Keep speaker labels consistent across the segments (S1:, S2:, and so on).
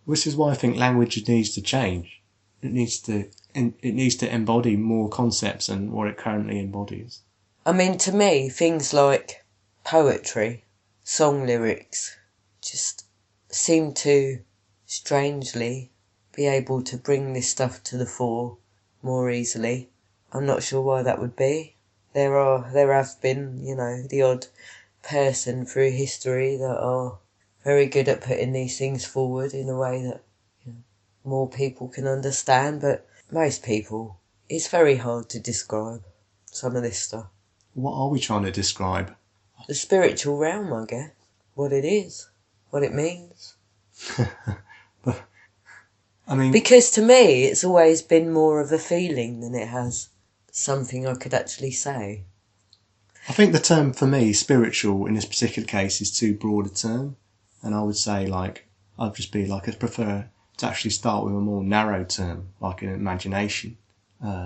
S1: Which is why I think language needs to change. It needs to embody more concepts than what it currently embodies.
S2: I mean, to me, things like poetry, song lyrics, just seem to strangely be able to bring this stuff to the fore more easily. I'm not sure why that would be. There have been, the odd person through history that are very good at putting these things forward in a way that more people can understand, but most people, it's very hard to describe some of this stuff.
S1: What are we trying to describe?
S2: The spiritual realm, I guess. What it is. What it means.
S1: But, I mean...
S2: Because to me, it's always been more of a feeling than it has something I could actually say.
S1: I think the term, for me, spiritual, in this particular case, is too broad a term. And I would say, I'd prefer to actually start with a more narrow term, like an imagination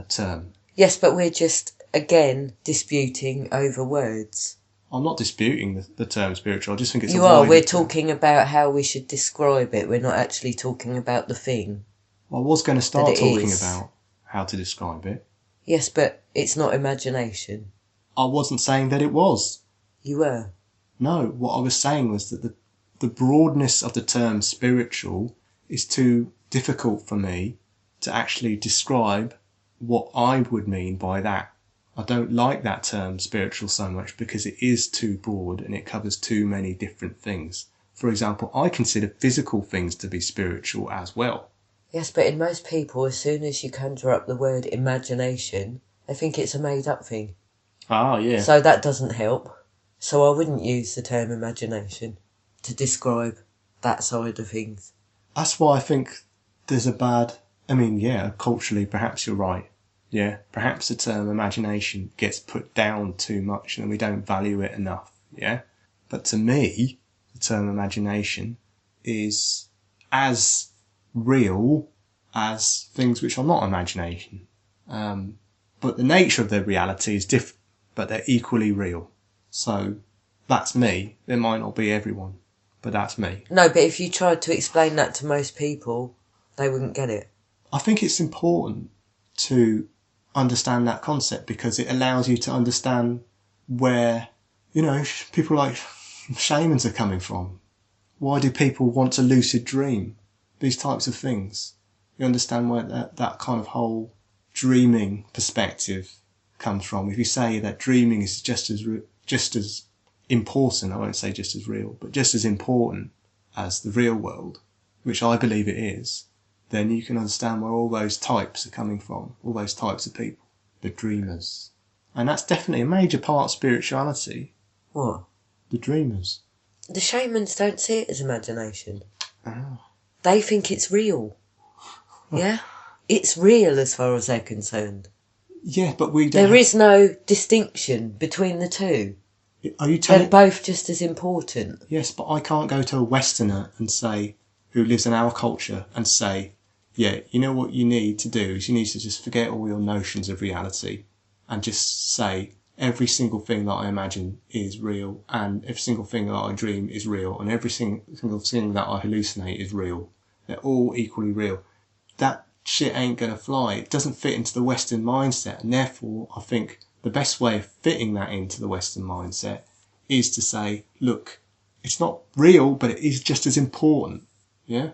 S1: term.
S2: Yes, but we're just, again, disputing over words.
S1: I'm not disputing the term spiritual, I just think it's
S2: You are, we're talking about how we should describe it, we're not actually talking about the thing.
S1: Well, I was going to start talking about how to describe it.
S2: Yes, but it's not imagination.
S1: I wasn't saying that it was.
S2: You were.
S1: No, what I was saying was that the broadness of the term spiritual is too difficult for me to actually describe what I would mean by that. I don't like that term spiritual so much because it is too broad and it covers too many different things. For example, I consider physical things to be spiritual as well.
S2: Yes, but in most people, as soon as you conjure up the word imagination, they think it's a made-up thing.
S1: Ah, yeah.
S2: So that doesn't help. So I wouldn't use the term imagination to describe that side of things.
S1: That's why I think there's culturally perhaps you're right. Yeah, perhaps the term imagination gets put down too much and we don't value it enough, yeah? But to me, the term imagination is as real as things which are not imagination. But the nature of their reality is different, but they're equally real. So that's me. It might not be everyone, but that's me.
S2: No, but if you tried to explain that to most people, they wouldn't get it.
S1: I think it's important to understand that concept because it allows you to understand where, people like shamans are coming from. Why do people want to lucid dream? These types of things. You understand where that kind of whole dreaming perspective comes from. If you say that dreaming is just as important, I won't say just as real, but just as important as the real world, which I believe it is, then you can understand where all those types are coming from, all those types of people, the dreamers. And that's definitely a major part of spirituality.
S2: What?
S1: The dreamers.
S2: The shamans don't see it as imagination.
S1: Oh.
S2: They think it's real. Yeah? It's real as far as they're concerned.
S1: Yeah, but we don't...
S2: There is no distinction between the two.
S1: Are you telling...
S2: They're both just as important.
S1: Yes, but I can't go to a Westerner and say, who lives in our culture, and say, yeah, you know what you need to do is you need to just forget all your notions of reality and just say every single thing that I imagine is real and every single thing that I dream is real and every single thing that I hallucinate is real. They're all equally real. That shit ain't gonna fly. It doesn't fit into the Western mindset, and therefore I think the best way of fitting that into the Western mindset is to say, look, it's not real, but it is just as important. Yeah?